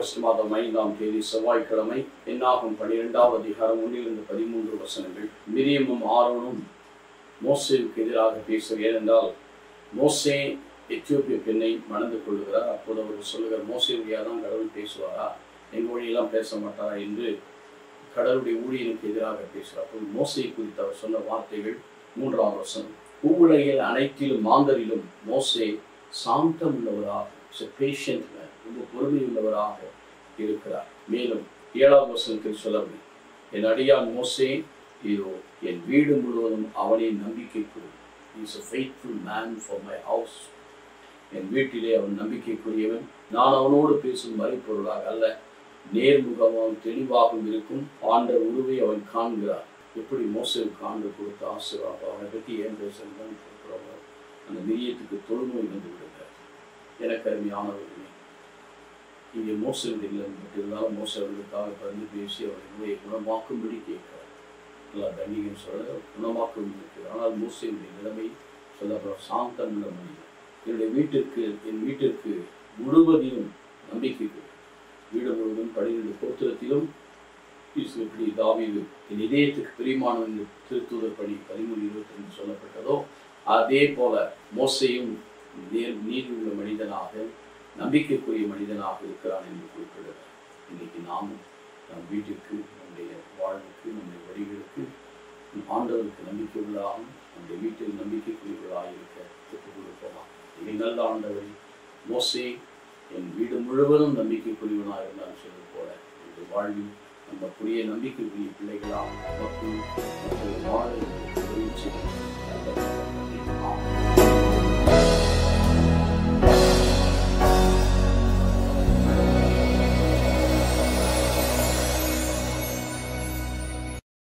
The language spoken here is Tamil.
ஆகஸ்ட் மாதம் 5ஆம் தேதி செவ்வாய்க்கிழமை. என்னாகும் 12ஆம் அதிகாரம் 1-13 வசனங்கள். மிரியமும் ஆரோனும் மோசேவுக்கு எதிராக பேசுகிறார். ஏனென்றால் மோசே எத்தியோப்பிய பெண்ணை மணந்து கொள்கிறார். அப்போது அவர் சொல்லுகிறார், மோசே வழியாக தான் கடவுள் பேசுவாரா, எங்கள் வழியெல்லாம் பேச மாட்டாரா என்று கடவுளுடைய ஊழியனுக்கு எதிராக பேசுகிறார். அப்போது மோசே குறித்து அவர் சொன்ன வார்த்தைகள் 3ஆம் வசனம். பூவுலகில் அனைத்திலும் மாந்தரிலும் மோசே சாந்தம் உள்ளவராக, ரொம்ப பொறுமை உள்ளவராக இருக்கிறார். மேலும் 7ஆம் வசனத்தில் சொல்லவில்லை, என் அடியான் மோசே இதோ என் வீடு முழுவதும் அவனை நம்பிக்கைக்குரிய. He is a faithful man for my house. என் வீட்டிலே அவன் நம்பிக்கைக்குரியவன். நான் அவனோடு பேசும் மறைப்பொருளாக அல்ல, நேர்முகமாகவும் தெளிவாகவும் இருக்கும் ஆண்டவர் உருவை அவன் காண்கிறார். எப்படி மோசேவுக்கு ஆண்டவர் கொடுத்த ஆசீர்வாதம், அவனை பற்றி ஏன் பேசுறதுதான் கொடுக்குறவங்க அந்த மிரியத்துக்கு தொழுநோய் வந்து விடுகிறார். எனக்கு அருமையானவர்களே, இங்கே மோசேவுடைய இல்லை இருந்தாலும் மோசேவர்களுக்காக பறந்து பேசி அவரை நோயை குணமாக்கும்படி கேட்கிறார். நல்லா தண்டிகன் சொல்ல குணமாக்கும் இருக்கிறார். ஆனால் மோசேவுடைய நிலைமை சொல்லப்படும் சாந்தம் உள்ள மனிதன். என் வீட்டிற்கு முழுவதிலும் நம்பிக்கை, வீடு முழுவதும் 12 கோத்திரத்திலும் இப்படி தாவீது என் இதயத்துக்கு பிரியமானவன் திருத்தூதர் படி 13:22 சொல்லப்பட்டதோ அதே போல மோசேயும் நீதி உள்ள மனிதனாக, நம்பிக்கைக்குரிய மனிதனாக இருக்கிறான் என்று குறிப்பிடுகிறார். இன்னைக்கு நாமும் நம் வீட்டிற்கு, நம்முடைய வாழ்வுக்கு, நம்முடைய வழிகளுக்கு ஆண்டவருக்கு நம்பிக்கை உள்ளாகவும் நம்முடைய வீட்டில் நம்பிக்கைக்குரியவர்களாக இருக்க கற்றுக் கொடுப்போமா. நல்ல ஆண்டவரை மோசே என் வீடு முழுவதும் நம்பிக்கைக்குரியவனாக இருந்தாலும் சொல்வது போல இந்த வாழ்வில் நமக்குரிய நம்பிக்கைக்குரிய பிள்ளைகளாக நமக்கு